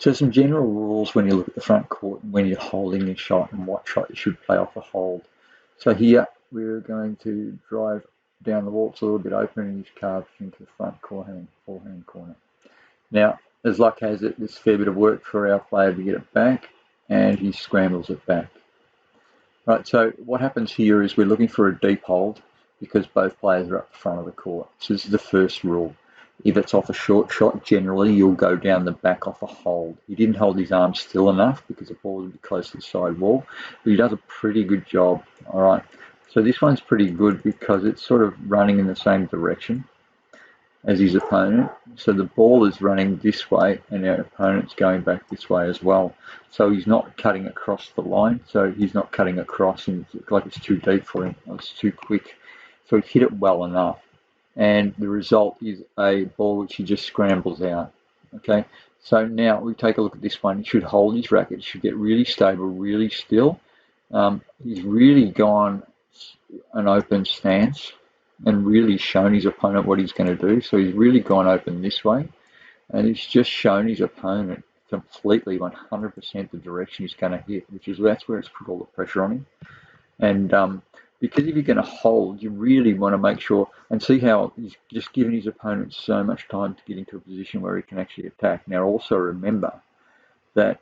So some general rules when you look at the front court and when you're holding your shot and what shot you should play off a hold. So here we're going to drive down the wall. It's a little bit open and he's carved into the front forehand corner. Now, as luck has it, there's a fair bit of work for our player to get it back, and he scrambles it back. Right, so what happens here is we're looking for a deep hold because both players are up the front of the court. So this is the first rule. If it's off a short shot, generally you'll go down the back off a hold. He didn't hold his arm still enough because the ball was close to the side wall, but he does a pretty good job. All right, so this one's pretty good because it's sort of running in the same direction as his opponent. So the ball is running this way and our opponent's going back this way as well. So he's not cutting across the line. So he's not cutting across and it's like it's too deep for him. It's too quick. So he hit it well enough. And the result is a ball which he just scrambles out. Okay, so now we take a look at this one. He should hold his racket. He should get really stable, really still. He's really gone an open stance and really shown his opponent what he's going to do. So he's really gone open this way, and he's just shown his opponent completely 100% the direction he's going to hit, that's where it's put all the pressure on him. And because if you're going to hold, you really want to make sure and see how he's just given his opponent so much time to get into a position where he can actually attack. Now also remember that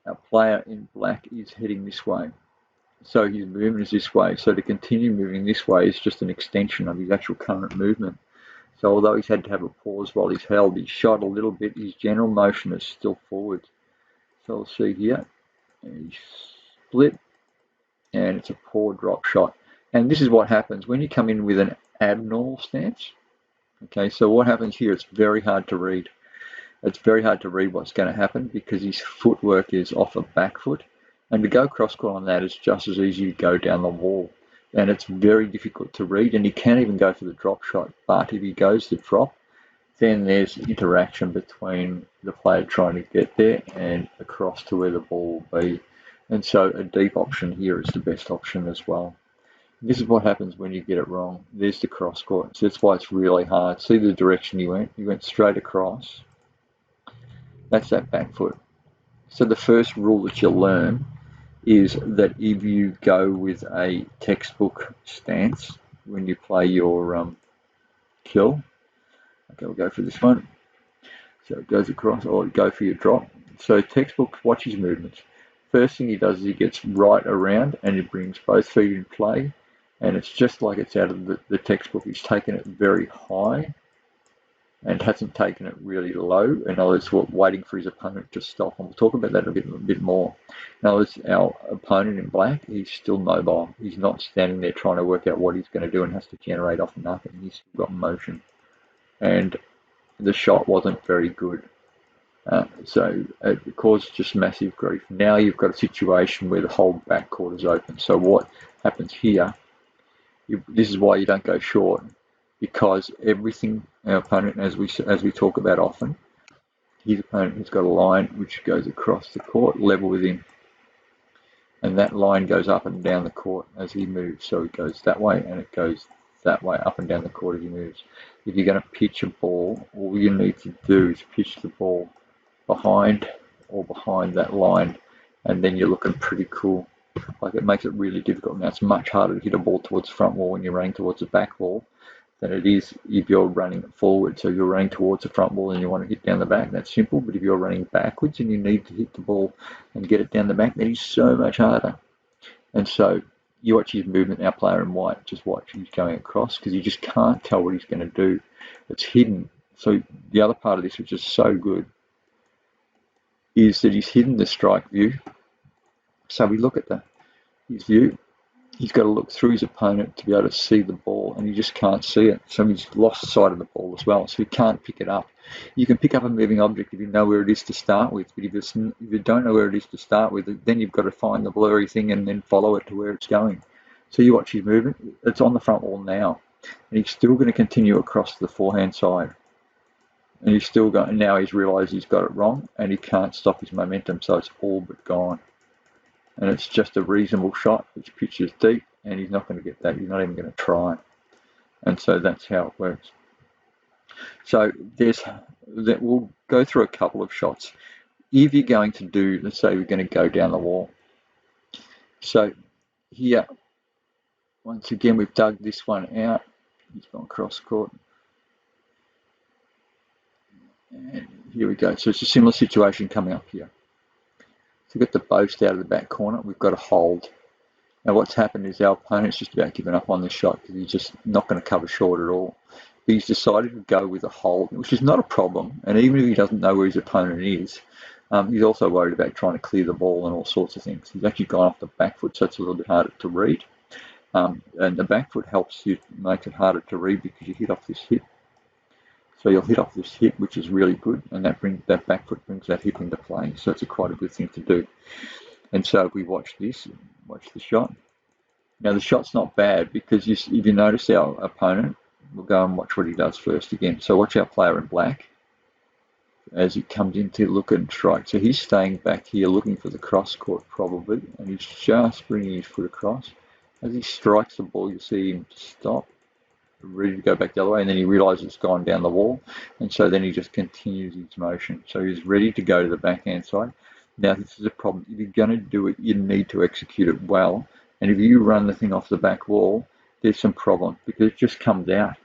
our player in black is heading this way. So his movement is this way. So to continue moving this way is just an extension of his actual current movement. So although he's had to have a pause while he's held, he's shot a little bit. His general motion is still forward. So we'll see here. And he's split. And it's a poor drop shot. And this is what happens when you come in with an abnormal stance. Okay, so what happens here, it's very hard to read. It's very hard to read what's going to happen because his footwork is off a back foot. And to go cross-court on that is just as easy to go down the wall. And it's very difficult to read, and he can't even go for the drop shot. But if he goes to drop, then there's interaction between the player trying to get there and across to where the ball will be. And so a deep option here is the best option as well. This is what happens when you get it wrong. There's the cross-court. So that's why it's really hard. See the direction he went? He went straight across. That's that back foot. So the first rule that you'll learn is that if you go with a textbook stance when you play your kill, okay, we'll go for this one. So it goes across, or go for your drop. So textbook, watch his movements. First thing he does is he gets right around and he brings both feet in play, and it's just like it's out of the textbook. He's taken it very high and hasn't taken it really low. In other words, waiting for his opponent to stop. And we'll talk about that a bit more. In other words, our opponent in black, he's still mobile. He's not standing there trying to work out what he's going to do and has to generate off nothing. He's still got motion. And the shot wasn't very good. So it caused just massive grief. Now you've got a situation where the whole backcourt is open. So what happens here, this is why you don't go short, because everything our opponent, as we talk about often, his opponent has got a line which goes across the court level with him, and that line goes up and down the court as he moves. So it goes that way and it goes that way up and down the court as he moves. If you're going to pitch a ball, all you need to do is pitch the ball behind that line, and then you're looking pretty cool. Like, it makes it really difficult. Now it's much harder to hit a ball towards the front wall when you're running towards the back wall than it is if you're running forward. So you're running towards the front wall and you want to hit down the back, that's simple. But if you're running backwards and you need to hit the ball and get it down the back, that is so much harder. And so you watch his movement. Our player in white, just watch, he's going across because you just can't tell what he's going to do. It's hidden. So the other part of this, which is so good, is that he's hidden the strike view. So we look at his view. He's got to look through his opponent to be able to see the ball, and he just can't see it. So he's lost sight of the ball as well, so he can't pick it up. You can pick up a moving object if you know where it is to start with, but if you don't know where it is to start with, then you've got to find the blurry thing and then follow it to where it's going. So you watch his movement. It's on the front wall now, and he's still going to continue across the forehand side. And he's still going. Now he's realised he's got it wrong, and he can't stop his momentum, so it's all but gone. And it's just a reasonable shot, which pitches deep, and he's not going to get that. He's not even going to try. And so that's how it works. So we'll go through a couple of shots. if you're going to do, let's say we're going to go down the wall. So here, once again, we've dug this one out. He's gone cross court. And here we go. So it's a similar situation coming up here. So we've got the post out of the back corner. We've got a hold. Now what's happened is our opponent's just about given up on this shot because he's just not going to cover short at all. But he's decided to go with a hold, which is not a problem. And even if he doesn't know where his opponent is, he's also worried about trying to clear the ball and all sorts of things. He's actually gone off the back foot, so it's a little bit harder to read. And the back foot helps you make it harder to read because you hit off this hip. So you'll hit off this hip, which is really good, and that back foot brings that hip into play. So it's quite a good thing to do. And so if we watch this, watch the shot. Now the shot's not bad because if you notice our opponent, we'll go and watch what he does first again. So watch our player in black as he comes in to look and strike. So he's staying back here looking for the cross court probably, and he's just bringing his foot across. As he strikes the ball, you see him stop, ready to go back the other way, and then he realizes it's gone down the wall, and so then he just continues his motion. So he's ready to go to the backhand side. Now this is a problem. If you're going to do it, you need to execute it well, and if you run the thing off the back wall, there's some problem because it just comes out.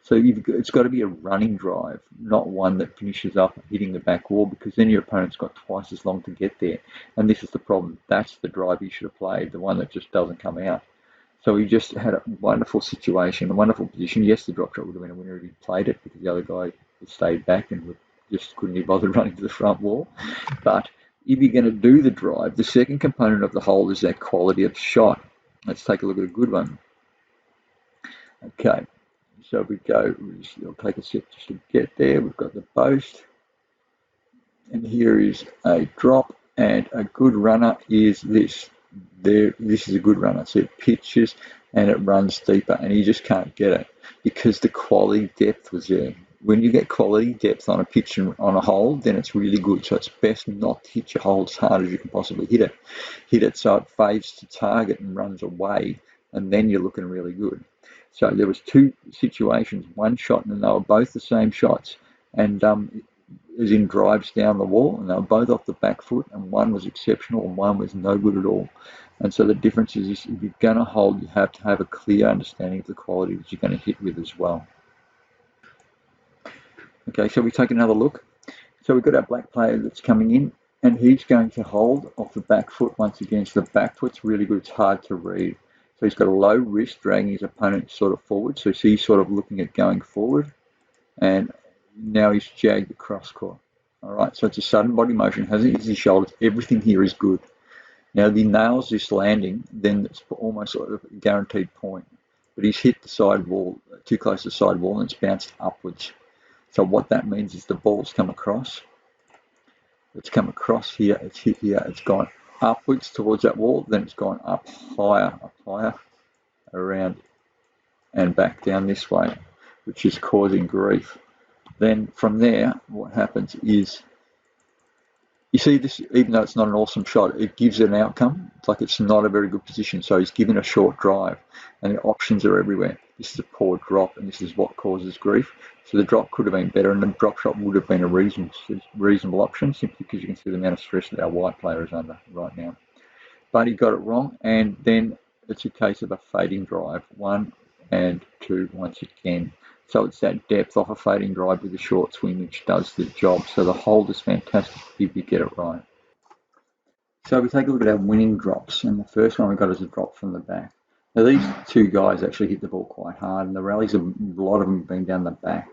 So it's got to be a running drive, not one that finishes up hitting the back wall, because then your opponent's got twice as long to get there, and this is the problem. That's the drive he should have played, the one that just doesn't come out. So he just had a wonderful situation, a wonderful position. Yes, the drop shot would have been a winner if he played it because the other guy stayed back and just couldn't be bothered running to the front wall. But if you're going to do the drive, the second component of the hold is that quality of shot. Let's take a look at a good one. Okay, so we go, it'll take a sec just to get there. We've got the post, and here is a drop, and a good runner is this. This is a good runner, so it pitches and it runs deeper, and you just can't get it because the quality depth was there. When you get quality depth on a pitch and on a hole, then it's really good. So it's best not to hit your hole as hard as you can possibly hit it. Hit it so it fades to target and runs away, and then you're looking really good. So there was two situations, one shot, and they were both the same shots, and as in drives down the wall, and they were both off the back foot, and one was exceptional and one was no good at all. And so the difference is if you're going to hold, you have to have a clear understanding of the quality that you're going to hit with as well. Okay, so we take another look. So we've got our black player that's coming in, and he's going to hold off the back foot once again. So the back foot's really good, it's hard to read. So he's got a low wrist, dragging his opponent sort of forward. So he's sort of looking at going forward, and now he's jagged the cross court. All right, so it's a sudden body motion, hasn't hit his shoulders. Everything here is good. Now, if he nails this landing, then it's almost sort of a guaranteed point. But he's hit the side wall, too close to the side wall, and it's bounced upwards. So what that means is the ball's come across. It's come across here, it's hit here, it's gone upwards towards that wall, then it's gone up higher, around and back down this way, which is causing grief. Then from there, what happens is, you see this, even though it's not an awesome shot, it gives an outcome. It's like it's not a very good position. So he's given a short drive, and the options are everywhere. This is a poor drop, and this is what causes grief. So the drop could have been better, and the drop shot would have been a reasonable option, simply because you can see the amount of stress that our white player is under right now. But he got it wrong, and then it's a case of a fading drive, 1 and 2 once again. So it's that depth off a fading drive with a short swing which does the job. So the hold is fantastic if you get it right. So we take a look at our winning drops, and the first one we got is a drop from the back. Now these two guys actually hit the ball quite hard, and the rallies, a lot of them have been down the back.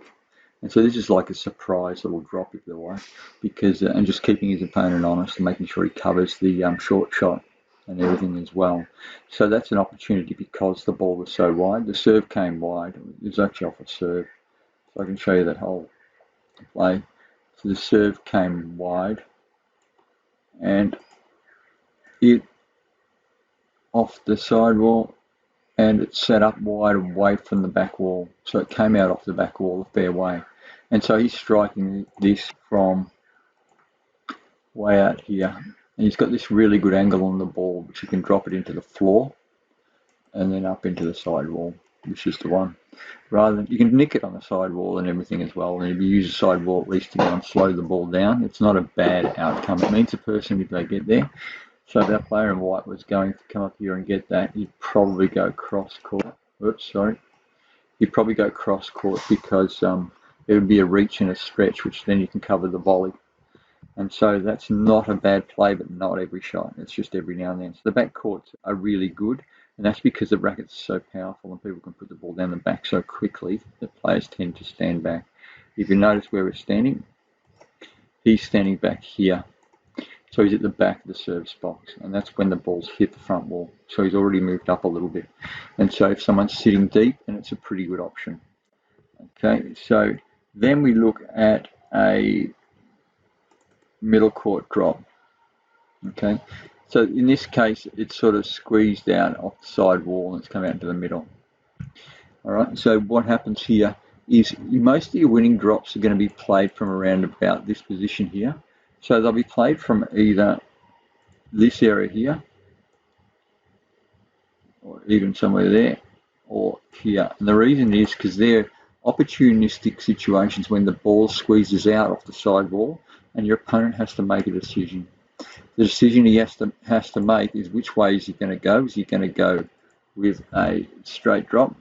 And so this is like a surprise little drop, if you like, because and just keeping his opponent honest and making sure he covers the short shot and everything as well. So that's an opportunity because the ball was so wide. The serve came wide. It was actually off a serve. So I can show you that whole play. So the serve came wide, and it off the side wall, and it set up wide away from the back wall. So it came out off the back wall a fair way. And so he's striking this from way out here. And he's got this really good angle on the ball, which you can drop it into the floor and then up into the side wall, which is the one. rather than, you can nick it on the sidewall and everything as well, and if you use the sidewall at least to go and slow the ball down, it's not a bad outcome. It means the person, if they get there, so if that player in white was going to come up here and get that, he'd probably go cross court. Oops, sorry. He'd probably go cross court because it would be a reach and a stretch, which then you can cover the volley. And so that's not a bad play, but not every shot. It's just every now and then. So the back courts are really good, and that's because the rackets are so powerful and people can put the ball down the back so quickly that players tend to stand back. If you notice where we're standing, he's standing back here. So he's at the back of the service box, and that's when the ball's hit the front wall. So he's already moved up a little bit. And so if someone's sitting deep, then it's a pretty good option. Okay, so then we look at a middle court drop. Okay, so in this case, it's sort of squeezed out off the side wall and it's come out to the middle. All right, so what happens here is most of your winning drops are going to be played from around about this position here. So they'll be played from either this area here, or even somewhere there, or here. And the reason is because they're opportunistic situations when the ball squeezes out off the side wall and your opponent has to make a decision. The decision he has to make is which way is he going to go. Is he going to go with a straight drop,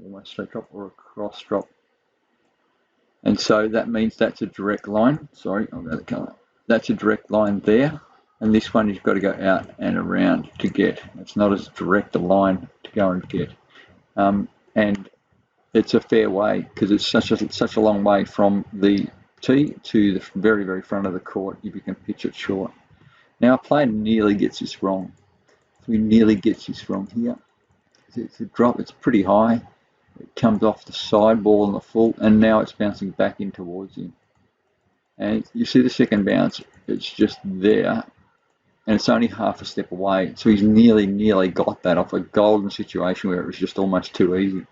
almost straight drop, or a cross drop? And so that means that's a direct line. Sorry, I'll go the colour. That's a direct line there. And this one you've got to go out and around to get. It's not as direct a line to go and get. And it's a fair way because it's such a long way from the tee to the very, very front of the court if you can pitch it short. Now a player nearly gets this wrong. So he nearly gets this wrong here. It's a drop, it's pretty high. It comes off the side ball and the full, and now it's bouncing back in towards him. And you see the second bounce, it's just there, and it's only half a step away. So he's nearly got that off a golden situation where it was just almost too easy.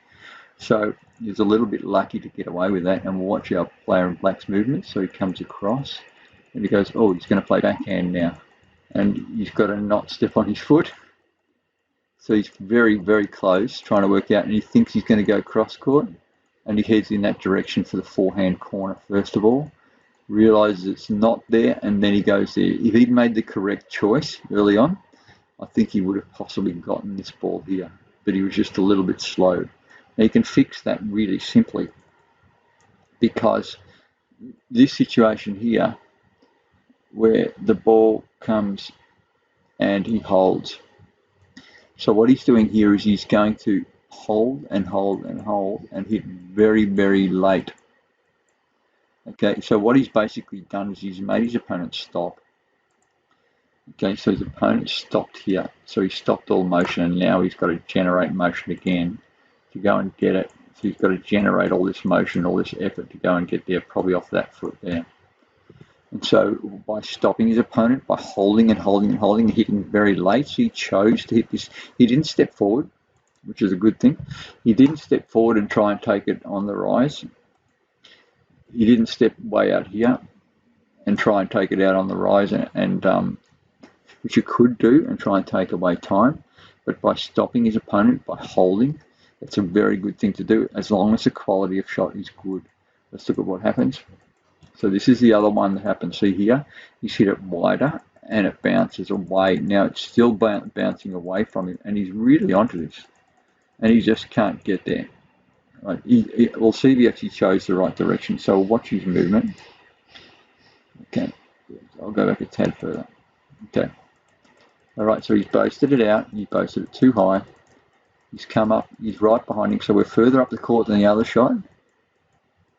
So he's a little bit lucky to get away with that, and watch our player in black's movement. So he comes across, and he goes, oh, he's going to play backhand now. And he's got to not step on his foot. So he's very, very close, trying to work out, and he thinks he's going to go cross court, and he heads in that direction for the forehand corner first of all, realizes it's not there, and then he goes there. If he'd made the correct choice early on, I think he would have possibly gotten this ball here, but he was just a little bit slow. Now you can fix that really simply, because this situation here, where the ball comes and he holds. So what he's doing here is he's going to hold and hold and hold and hit very, very late. Okay, so what he's basically done is he's made his opponent stop. Okay, so his opponent stopped here. So he stopped all motion, and now he's got to generate motion again to go and get it. So he's got to generate all this motion, all this effort to go and get there, probably off that foot there. And so by stopping his opponent, by holding and holding and holding, hitting very late, so he chose to hit this. He didn't step forward, which is a good thing. He didn't step forward and try and take it on the rise. He didn't step way out here and try and take it out on the rise, and which you could do and try and take away time. But by stopping his opponent, by holding, it's a very good thing to do as long as the quality of shot is good. Let's look at what happens. So this is the other one that happens. See here, he's hit it wider and it bounces away. Now it's still bouncing away from him, and he's really onto this, and he just can't get there. Right. We'll see if he actually chose the right direction. So we'll watch his movement. Okay, I'll go back a tad further. Okay. All right, so he's boasted it out. He boasted it too high. He's come up. He's right behind him. So we're further up the court than the other shot.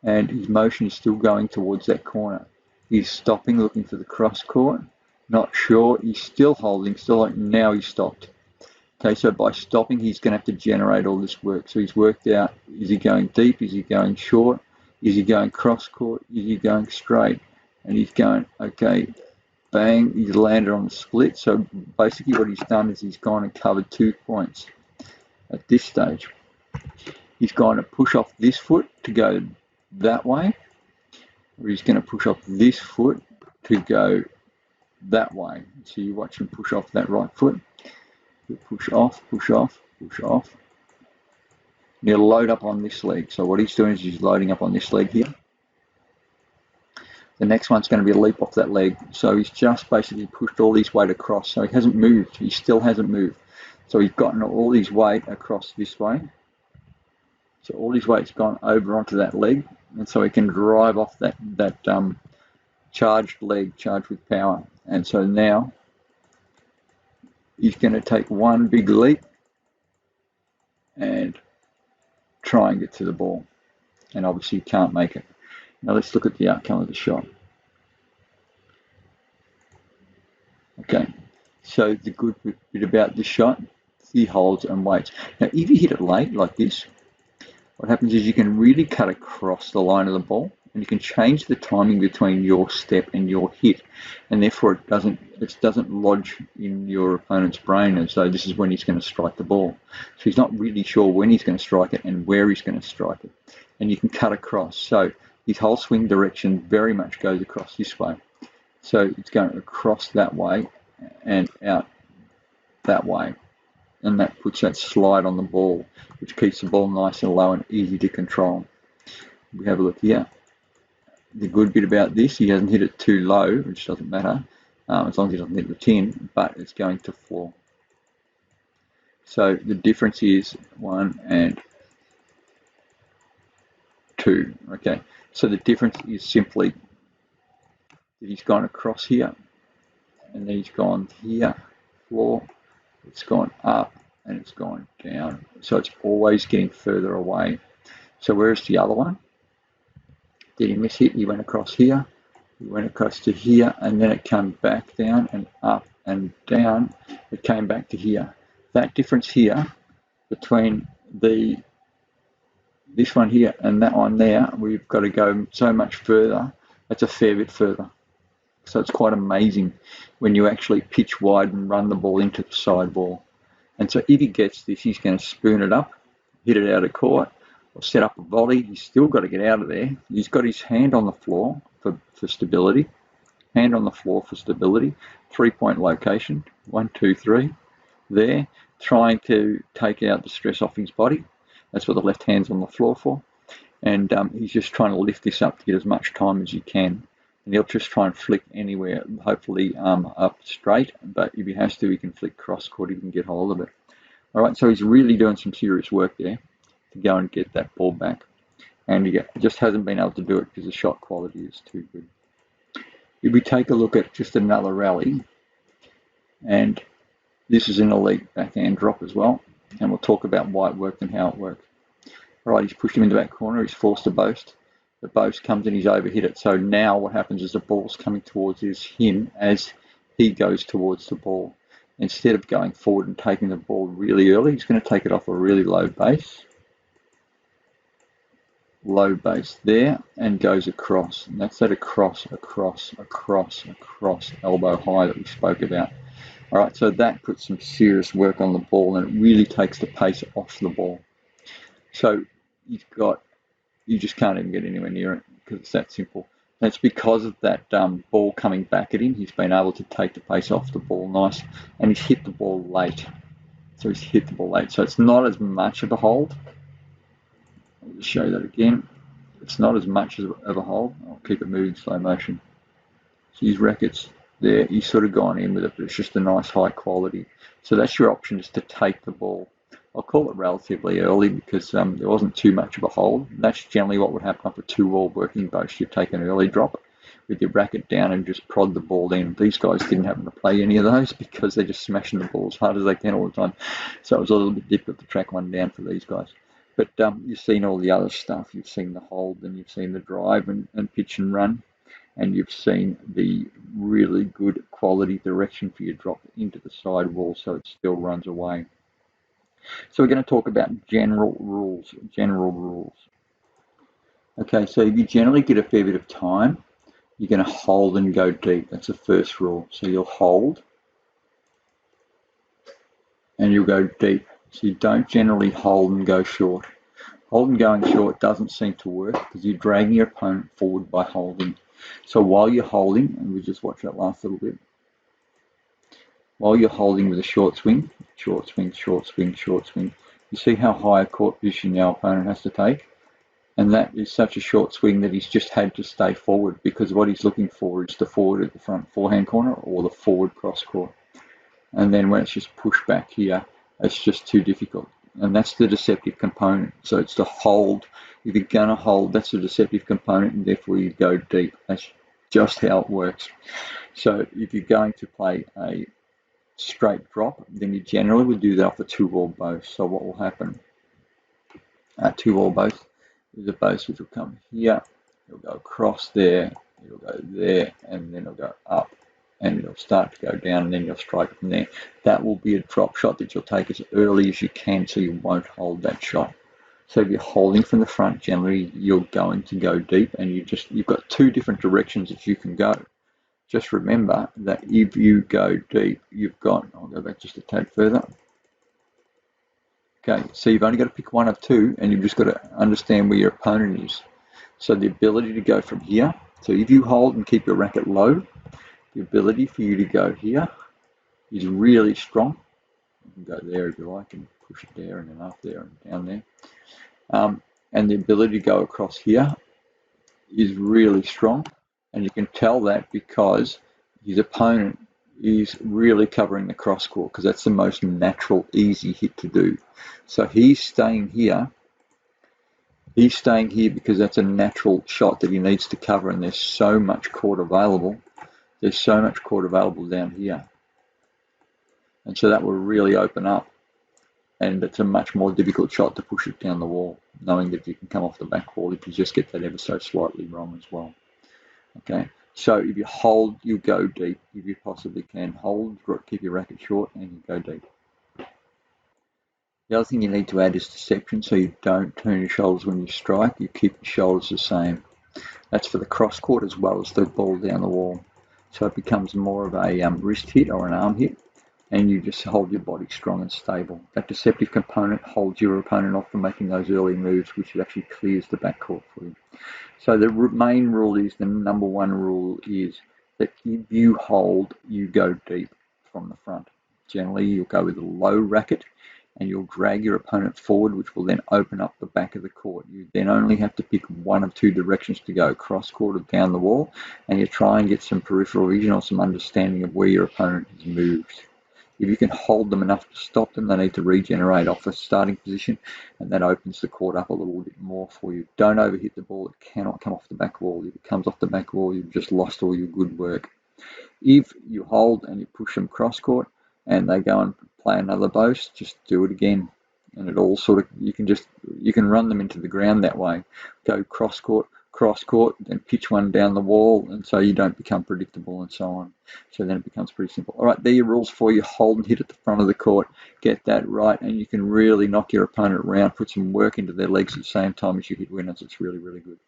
And his motion is still going towards that corner. He's stopping, looking for the cross court. Not sure. He's still holding. Now he's stopped. Okay, so by stopping, he's going to have to generate all this work. So he's worked out, is he going deep? Is he going short? Is he going cross court? Is he going straight? And he's going, okay, bang, he's landed on the split. So basically what he's done is he's gone and covered 2 points at this stage. He's going to push off this foot to go that way, or he's going to push off this foot to go that way. So you watch him push off that right foot. Push off, push off, push off. You load up on this leg. So what he's doing is he's loading up on this leg here. The next one's going to be a leap off that leg. So he's just basically pushed all his weight across. So he hasn't moved. He still hasn't moved. So he's gotten all his weight across this way. So all his weight's gone over onto that leg. And so he can drive off that charged leg, charged with power. And so now he's going to take one big leap and try and get to the ball. And obviously he can't make it. Now let's look at the outcome of the shot. Okay, so the good bit about this shot, he holds and waits. Now if you hit it late like this, what happens is you can really cut across the line of the ball, and you can change the timing between your step and your hit, and therefore it doesn't lodge in your opponent's brain as though this is when he's going to strike the ball. So he's not really sure when he's going to strike it and where he's going to strike it, and you can cut across. So his whole swing direction very much goes across this way. So it's going across that way and out that way, and that puts that slide on the ball, which keeps the ball nice and low and easy to control. We have a look here. The good bit about this, he hasn't hit it too low, which doesn't matter, as long as he doesn't hit the tin, but it's going to floor. So the difference is 1 and 2. Okay, so the difference is simply that he's gone across here, and then he's gone here, floor, it's gone up, and it's gone down. So it's always getting further away. So where's the other one? Did he miss hit? He went across here, he went across to here, and then it came back down and up and down. It came back to here. That difference here between this one here and that one there, we've got to go so much further. That's a fair bit further. So it's quite amazing when you actually pitch wide and run the ball into the side ball. And so if he gets this, he's going to spoon it up, hit it out of court, or set up a volley. He's still got to get out of there. He's got his hand on the floor for stability. Hand on the floor for stability. 3-point location. 1, 2, 3. There. Trying to take out the stress off his body. That's what the left hand's on the floor for. And he's just trying to lift this up to get as much time as he can. And he'll just try and flick anywhere, hopefully up straight, but if he has to, he can flick cross court, he can get hold of it. All right, so he's really doing some serious work there to go and get that ball back. And he just hasn't been able to do it because the shot quality is too good. If we take a look at just another rally, and this is an elite backhand drop as well, and we'll talk about why it worked and how it worked. All right, he's pushed him into that corner, he's forced a boast. The boast comes and he's overhit it. So now what happens is the ball's coming towards him as he goes towards the ball. Instead of going forward and taking the ball really early, he's going to take it off a really low base. Low base there, and goes across. And that's that across, elbow high that we spoke about. All right, so that puts some serious work on the ball, and it really takes the pace off the ball. So you just can't even get anywhere near it because it's that simple. And it's because of that ball coming back at him, he's been able to take the pace off the ball nice, and he's hit the ball late. So he's hit the ball late. So it's not as much of a hold. I'll just show that again. It's not as much of a hold. I'll keep it moving slow motion. So his rackets there, he's sort of gone in with it, but it's just a nice high quality. So that's your option, is to take the ball. I'll call it relatively early because there wasn't too much of a hold. That's generally what would happen up a 2-wall working boast. You take an early drop with your racket down and just prod the ball in. These guys didn't happen to play any of those because they're just smashing the ball as hard as they can all the time. So it was a little bit difficult to track one down for these guys. But you've seen all the other stuff. You've seen the hold, and you've seen the drive and pitch and run. And you've seen the really good quality direction for your drop into the side wall so it still runs away. So we're going to talk about general rules. Okay, so if you generally get a fair bit of time, you're going to hold and go deep. That's the first rule. So you'll hold and you'll go deep. So you don't generally hold and go short. Hold and going short doesn't seem to work because you're dragging your opponent forward by holding. So while you're holding, and we just watch that last little bit, while you're holding with a short swing, You see how high a court position our opponent has to take? And that is such a short swing that he's just had to stay forward, because what he's looking for is the forward at the front forehand corner or the forward cross court. And then when it's just pushed back here, it's just too difficult. And that's the deceptive component. So it's to hold. If you're going to hold, that's the deceptive component, and therefore you go deep. That's just how it works. So if you're going to play a straight drop, then you generally would do that off a 2-wall boast. So what will happen? 2-wall boast is a boast which will come here, it'll go across there, it'll go there, and then it'll go up, and it'll start to go down, and then you'll strike from there. That will be a drop shot that you'll take as early as you can, so you won't hold that shot. So if you're holding from the front, generally you're going to go deep, and you've got two different directions that you can go. Just remember that if you go deep, you've got, I'll go back just a tad further. Okay, so you've only got to pick one of two, and you've just got to understand where your opponent is. So the ability to go from here, so if you hold and keep your racket low, the ability for you to go here is really strong. You can go there if you like, and push it there, and then up there, and down there. And the ability to go across here is really strong, and you can tell that because his opponent is really covering the cross court, because that's the most natural, easy hit to do. So he's staying here. He's staying here because that's a natural shot that he needs to cover, and there's so much court available. There's so much court available down here. And so that will really open up, and it's a much more difficult shot to push it down the wall, knowing that you can come off the back wall if you just get that ever so slightly wrong as well. Okay, so if you hold, you go deep. If you possibly can hold, keep your racket short, and you go deep. The other thing you need to add is deception, so you don't turn your shoulders when you strike. You keep your shoulders the same. That's for the cross court as well as the ball down the wall. So it becomes more of a wrist hit or an arm hit, and you just hold your body strong and stable. That deceptive component holds your opponent off from making those early moves, which actually clears the backcourt for you. So the main rule is, the number one rule is that if you hold, you go deep from the front. Generally, you'll go with a low racket, and you'll drag your opponent forward, which will then open up the back of the court. You then only have to pick one of two directions to go, cross court or down the wall, and you try and get some peripheral vision or some understanding of where your opponent has moved. If you can hold them enough to stop them, they need to regenerate off a starting position, and that opens the court up a little bit more for you. Don't overhit the ball. It cannot come off the back wall. If it comes off the back wall, you've just lost all your good work. If you hold and you push them cross court and they go and play another boast, just do it again. And it all sort of, you can run them into the ground that way. Go cross court, then pitch one down the wall, and so you don't become predictable and so on. So then it becomes pretty simple. All right, there are your rules for you. Hold and hit at the front of the court. Get that right, and you can really knock your opponent around, put some work into their legs at the same time as you hit winners. It's really, really good.